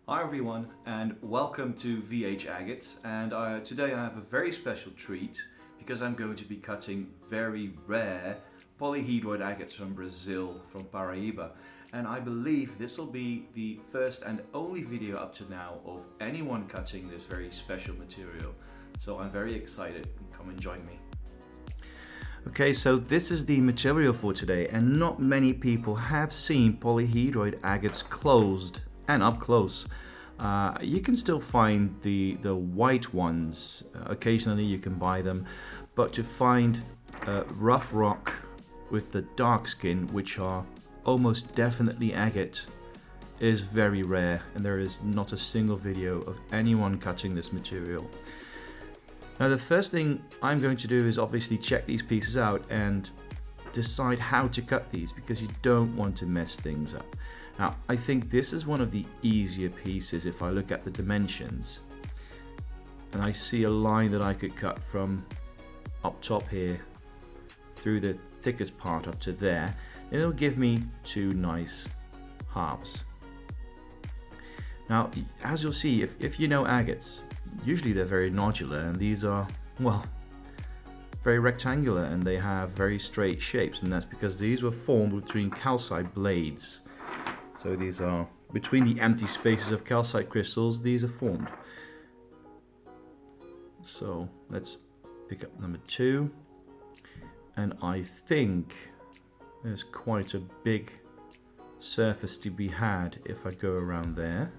Hi everyone and welcome to VHAgates, and today I have a very special treat because I'm going to be cutting very rare polyhedroid agates from Brazil, from Paraiba, and I believe this will be the first and only video up to now of anyone cutting this very special material. So I'm very excited. Come and join me. Okay, so this is the material for today, and not many people have seen polyhedroid agates closed and up close. You can still find the white ones. Occasionally you can buy them, but to find rough rock with the dark skin, which are almost definitely agate, is very rare, and there is not a single video of anyone cutting this material. Now the first thing I'm going to do is obviously check these pieces out and decide how to cut these, because you don't want to mess things up. Now I think this is one of the easier pieces if I look at the dimensions, and I see a line that I could cut from up top here through the thickest part up to there, and it'll give me two nice halves. Now as you'll see, if you know agates, usually they're very nodular, and these are, well, very rectangular, and they have very straight shapes, and that's because these were formed between calcite blades. So these are between the empty spaces of calcite crystals, these are formed. So let's pick up number 2, and I think there's quite a big surface to be had if I go around there.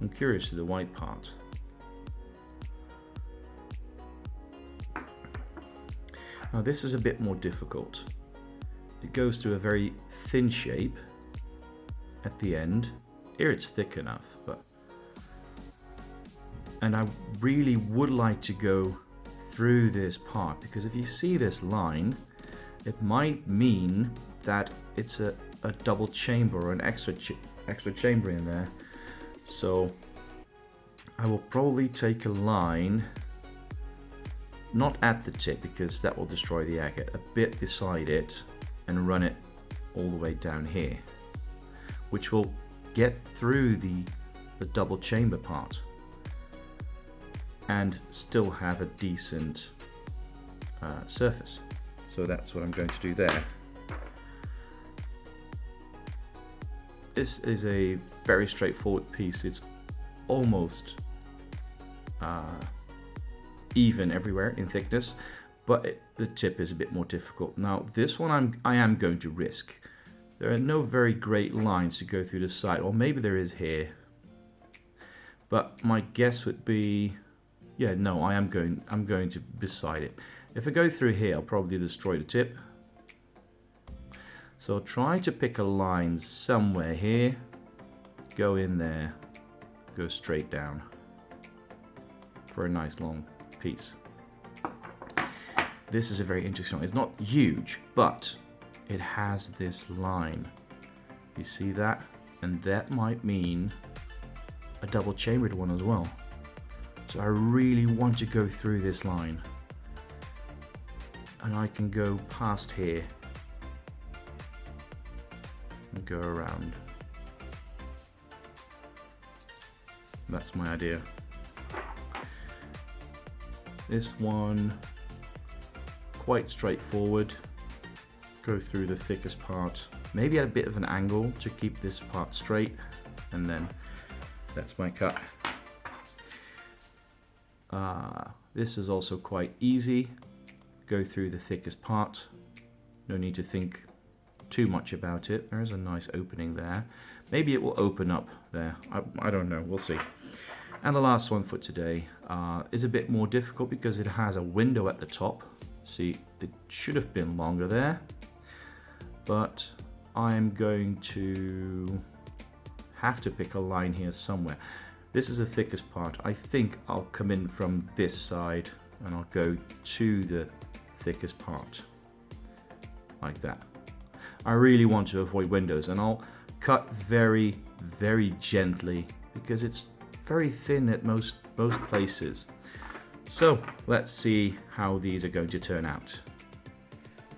I'm curious to the white part. Now this is a bit more difficult. It goes to a very thin shape at the end. Here it's thick enough, and I really would like to go through this part, because if you see this line, it might mean that it's a double chamber or an extra chamber in there. So I will probably take a line, not at the tip because that will destroy the agate, a bit beside it, and run it all the way down here, which will get through the double chamber part and still have a decent surface. So that's what I'm going to do there. This is a very straightforward piece. It's almost even everywhere in thickness, but the tip is a bit more difficult. Now this one I am going to risk. There are no very great lines to go through the side, or maybe there is here, but my guess would be, yeah, no, I'm going to beside it. If I go through here, I'll probably destroy the tip. So I'll try to pick a line somewhere here, go in there, go straight down for a nice long piece. This is a very interesting one. It's not huge, but it has this line. You see that? And that might mean a double chambered one as well. So I really want to go through this line. And I can go past here and go around. That's my idea. This one, quite straightforward. Go through the thickest part, maybe at a bit of an angle to keep this part straight, and then that's my cut. This is also quite easy. Go through the thickest part. No need to think too much about it. There is a nice opening there. Maybe it will open up there. I don't know. We'll see. And the last one for today is a bit more difficult because it has a window at the top. See, it should have been longer there, but I'm going to have to pick a line here somewhere. This is the thickest part. I think I'll come in from this side and I'll go to the thickest part like that. I really want to avoid windows, and I'll cut very, very gently because it's very thin at most places. So let's see how these are going to turn out.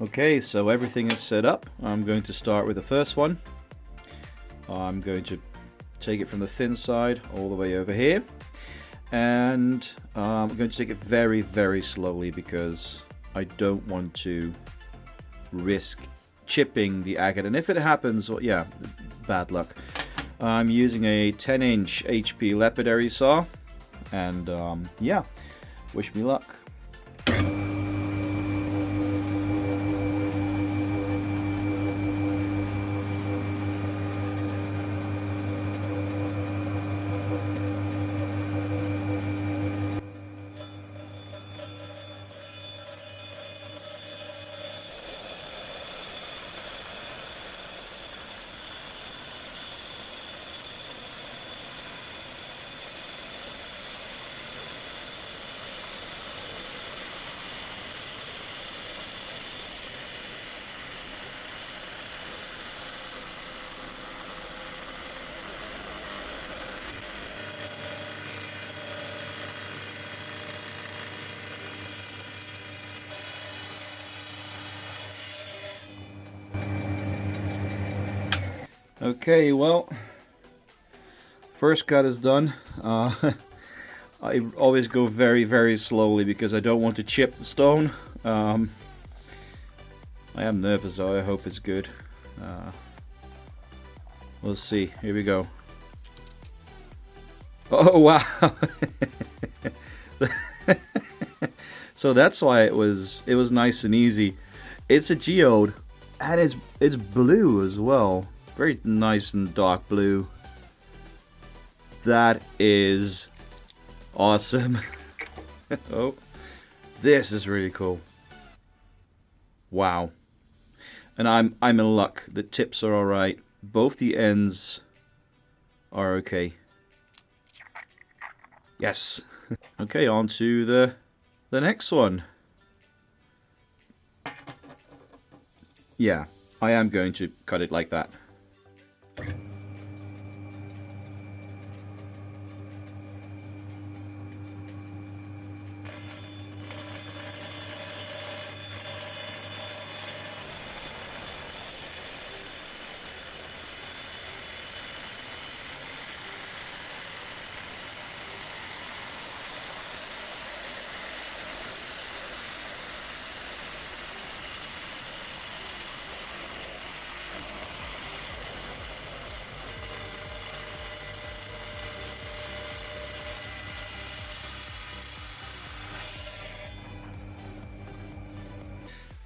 Okay, so everything is set up. I'm going to start with the first one. I'm going to take it from the thin side all the way over here, and I'm going to take it very, very slowly because I don't want to risk chipping the agate, and if it happens, well, yeah, bad luck. I'm using a 10-inch HP lapidary saw, and yeah, wish me luck. Okay, well, first cut is done. I always go very, very slowly because I don't want to chip the stone. I am nervous though, I hope it's good. We'll see, here we go. Oh wow! So that's why it was nice and easy. It's a geode, and it's blue as well. Very nice and dark blue. That is awesome. Oh, this is really cool. Wow. And I'm in luck. The tips are alright. Both the ends are okay. Yes. Okay, on to the next one. Yeah, I am going to cut it like that.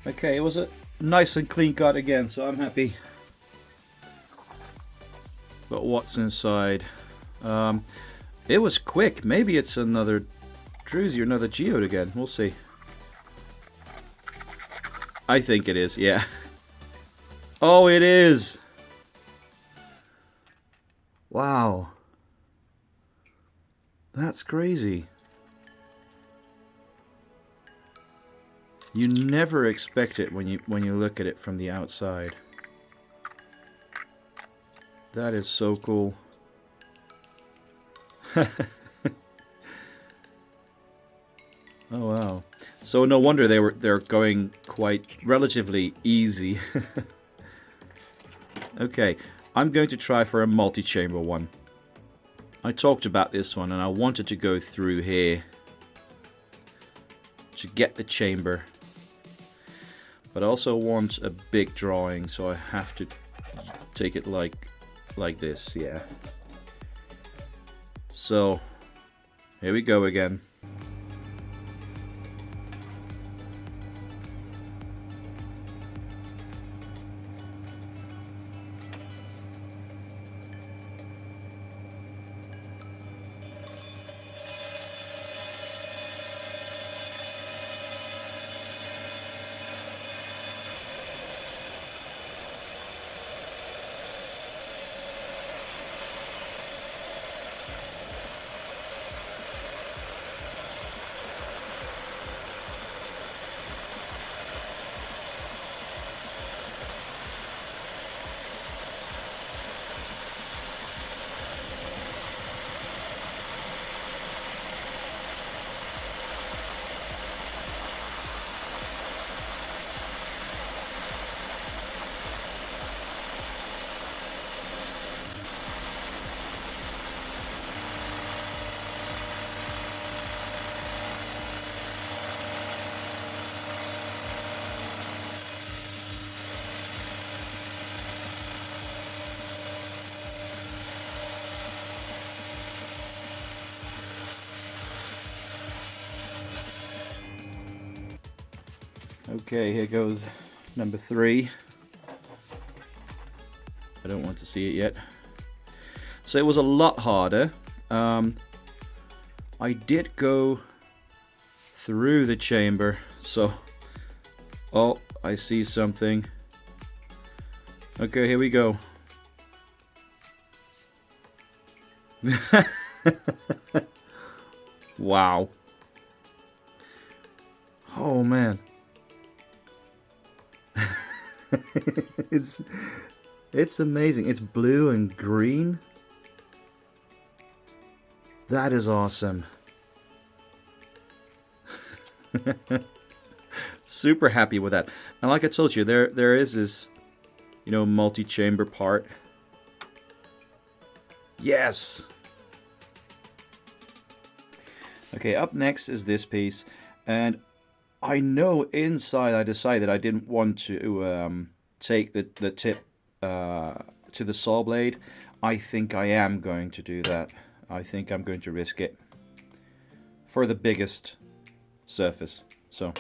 Okay, it was a nice and clean cut again, so I'm happy. But what's inside? It was quick. Maybe it's another druzy or another geode again. We'll see. I think it is, yeah. Oh, it is! Wow. That's crazy. You never expect it when you look at it from the outside. That is so cool. Oh wow. So no wonder they're going quite relatively easy. Okay, I'm going to try for a multi-chamber one. I talked about this one and I wanted to go through here to get the chamber. But I also want a big drawing, so I have to take it like this, yeah. So, here we go again. Okay, here goes number 3. I don't want to see it yet. So it was a lot harder. I did go through the chamber, so... Oh, I see something. Okay, here we go. Wow. Oh man. It's amazing. It's blue and green. That is awesome. Super happy with that. And like I told you, there is this, you know, multi-chamber part. Yes. Okay, up next is this piece, and I know inside I decided I didn't want to take the tip to the saw blade. I think I am going to do that. I think I'm going to risk it for the biggest surface. So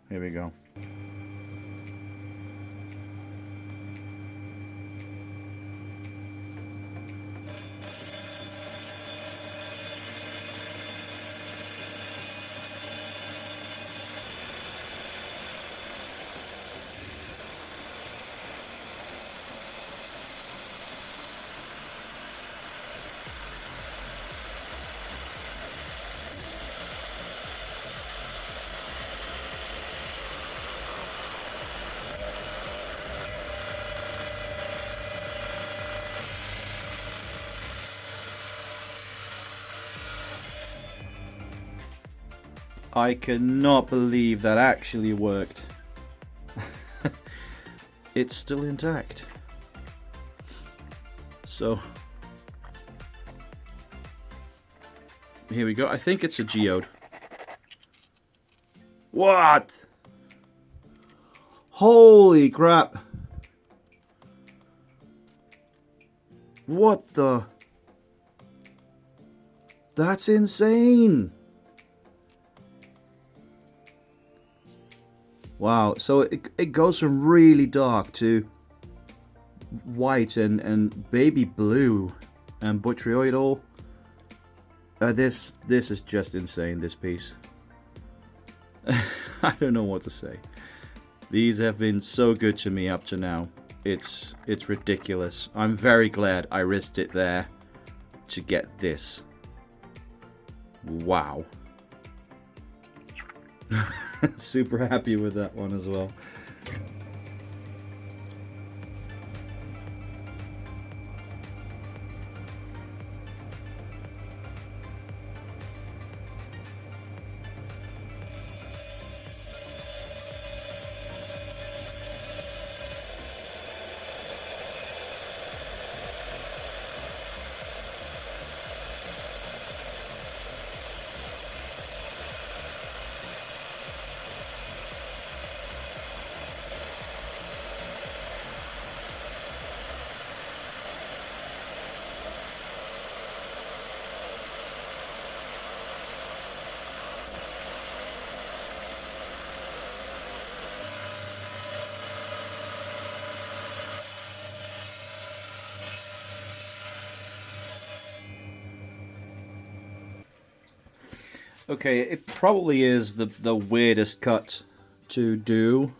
here we go. I cannot believe that actually worked. It's still intact. So here we go. I think it's a geode. What? Holy crap. What the? That's insane. Wow, so it goes from really dark to white and baby blue and botryoidal. This is just insane, this piece. I don't know what to say. These have been so good to me up to now. It's ridiculous. I'm very glad I risked it there to get this. Wow. Super happy with that one as well. Okay, it probably is the weirdest cut to do,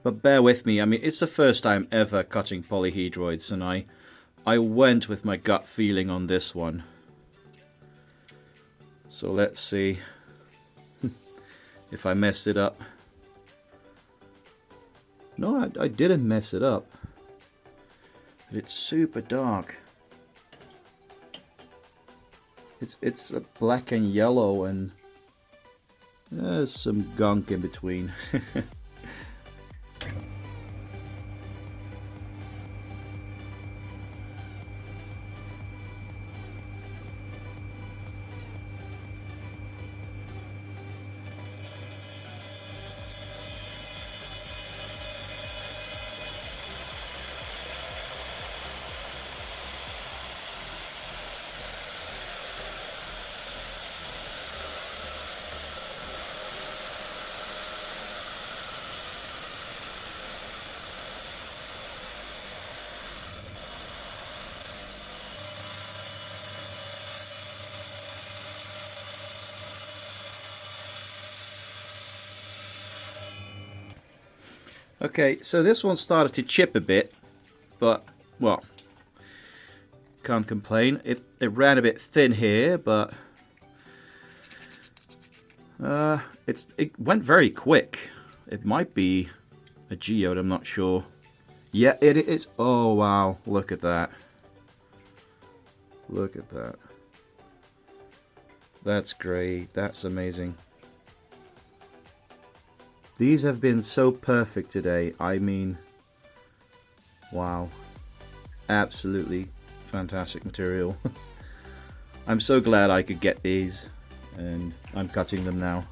but bear with me. I mean, it's the first time ever cutting polyhedroids, and I went with my gut feeling on this one. So let's see if I messed it up. No, I didn't mess it up. It's super dark. It's black and yellow, and there's some gunk in between. Okay, so this one started to chip a bit, but, well, can't complain. It ran a bit thin here, but it went very quick. It might be a geode, I'm not sure. Yeah, it is. Oh wow, look at that. Look at that. That's great. That's amazing. These have been so perfect today. I mean, wow. Absolutely fantastic material. I'm so glad I could get these, and I'm cutting them now.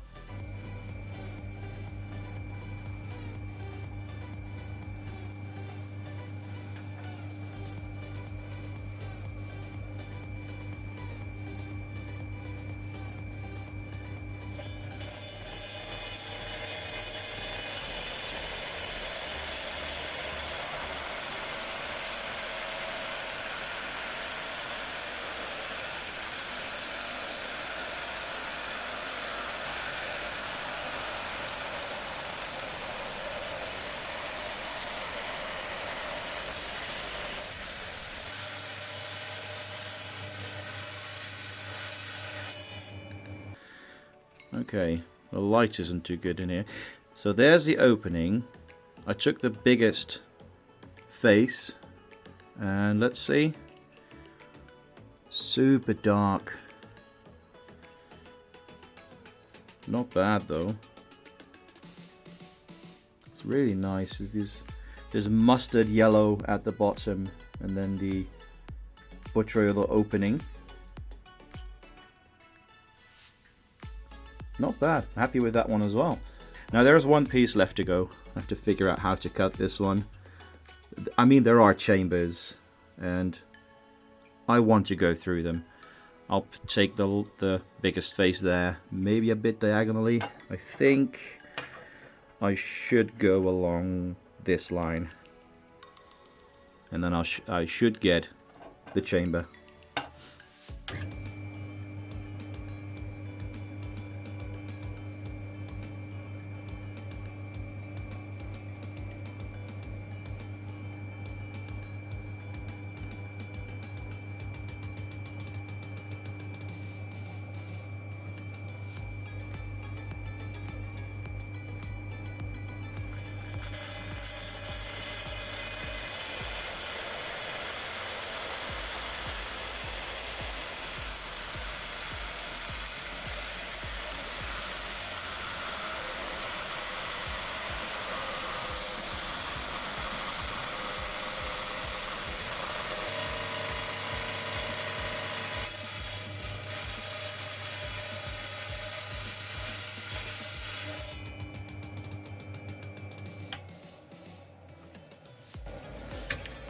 Okay, the light isn't too good in here. So there's the opening. I took the biggest face, and let's see. Super dark. Not bad though. It's really nice. There's mustard yellow at the bottom, and then the buttery opening. Not bad. Happy with that one as well. Now there's one piece left to go. I have to figure out how to cut this one. I mean, there are chambers, and I want to go through them. I'll take the biggest face there, maybe a bit diagonally. I think I should go along this line, and then I should get the chamber.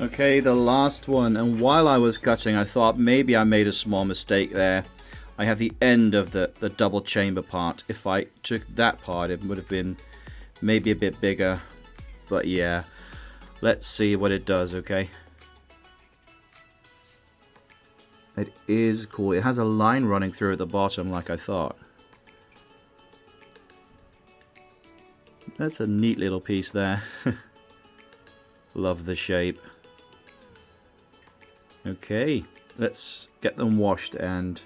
Okay, the last one, and while I was cutting I thought maybe I made a small mistake there. I have the end of the double chamber part. If I took that part it would have been maybe a bit bigger, but yeah, let's see what it does. Okay, it is cool. It has a line running through at the bottom like I thought. That's a neat little piece there. Love the shape. Okay, let's get them washed and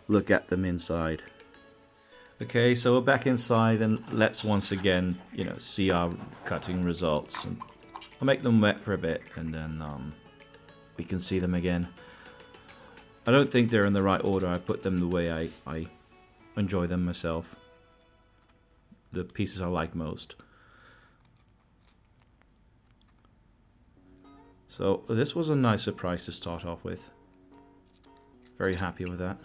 look at them inside. Okay, so we're back inside, and let's once again, see our cutting results. And I'll make them wet for a bit, and then we can see them again. I don't think they're in the right order. I put them the way I enjoy them myself. The pieces I like most. So this was a nice surprise to start off with. Very happy with that.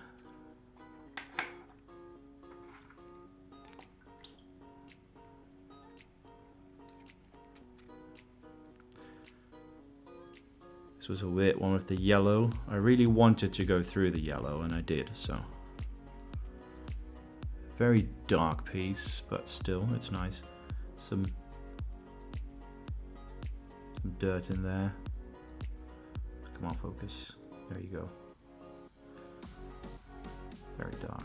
This was a weird one with the yellow. I really wanted to go through the yellow, and I did, so. Very dark piece, but still, it's nice. Some dirt in there. Come on, focus. There you go. Very dark.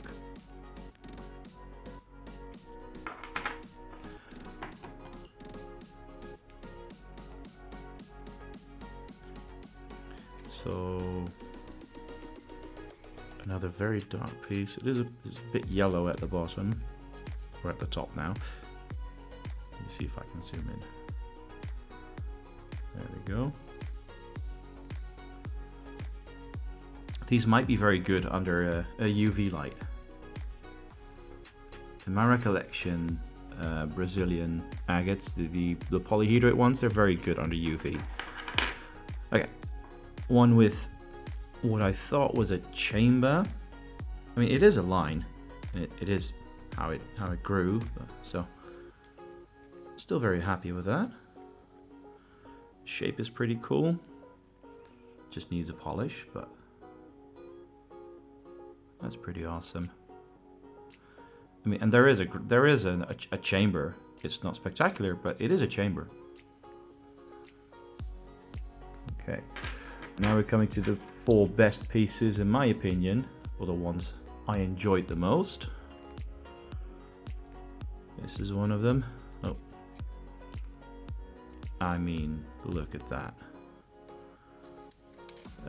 So another very dark piece. It's a bit yellow at the bottom, or at the top now. Let me see if I can zoom in. There we go. These might be very good under a UV light. In my recollection, Brazilian agates, the polyhedroid ones, they're very good under UV. Okay, one with what I thought was a chamber. I mean, it is a line. It is how it grew. So, still very happy with that. Shape is pretty cool. Just needs a polish, but that's pretty awesome. I mean, and there is a chamber. It's not spectacular, but it is a chamber. Okay, now we're coming to the 4 best pieces in my opinion, or the ones I enjoyed the most. This is one of them. Oh, I mean, look at that.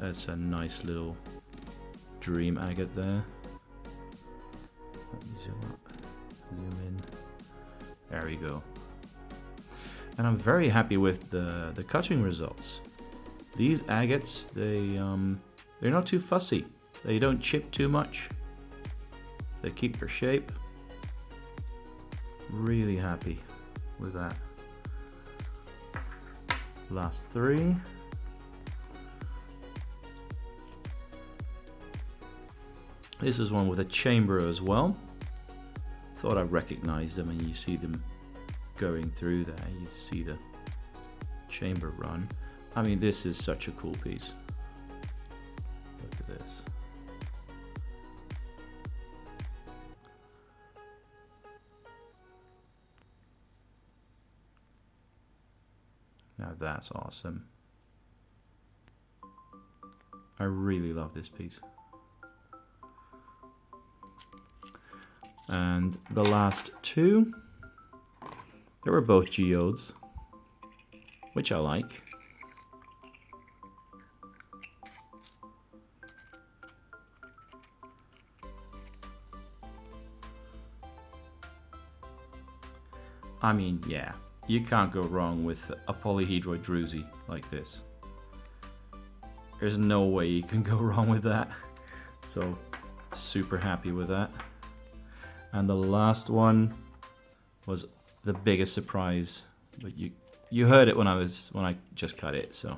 That's a nice little dream agate there. Let me zoom up, zoom in. There we go. And I'm very happy with the cutting results. These agates, they're not too fussy. They don't chip too much. They keep their shape. Really happy with that. Last 3. This is one with a chamber as well. Thought I recognized them, and you see them going through there. You see the chamber run. I mean, this is such a cool piece. Look at this. Now that's awesome. I really love this piece. And the last 2, they were both geodes, which I like. I mean, yeah, you can't go wrong with a polyhedroid druzy like this. There's no way you can go wrong with that. So, super happy with that. And the last one was the biggest surprise, but you heard it when I just cut it. So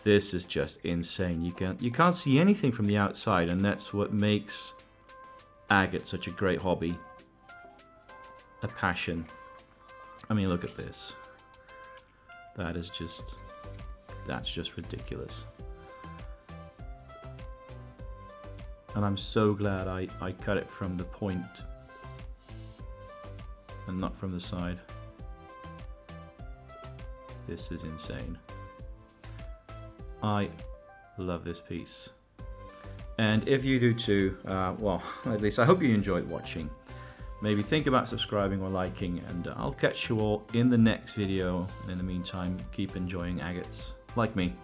this is just insane. You can't see anything from the outside, and that's what makes agate such a great hobby, a passion. I mean, look at this. That's just ridiculous. And I'm so glad I cut it from the point and not from the side. This is insane. I love this piece. And if you do too, well, at least I hope you enjoyed watching. Maybe think about subscribing or liking, and I'll catch you all in the next video. And in the meantime, keep enjoying agates like me.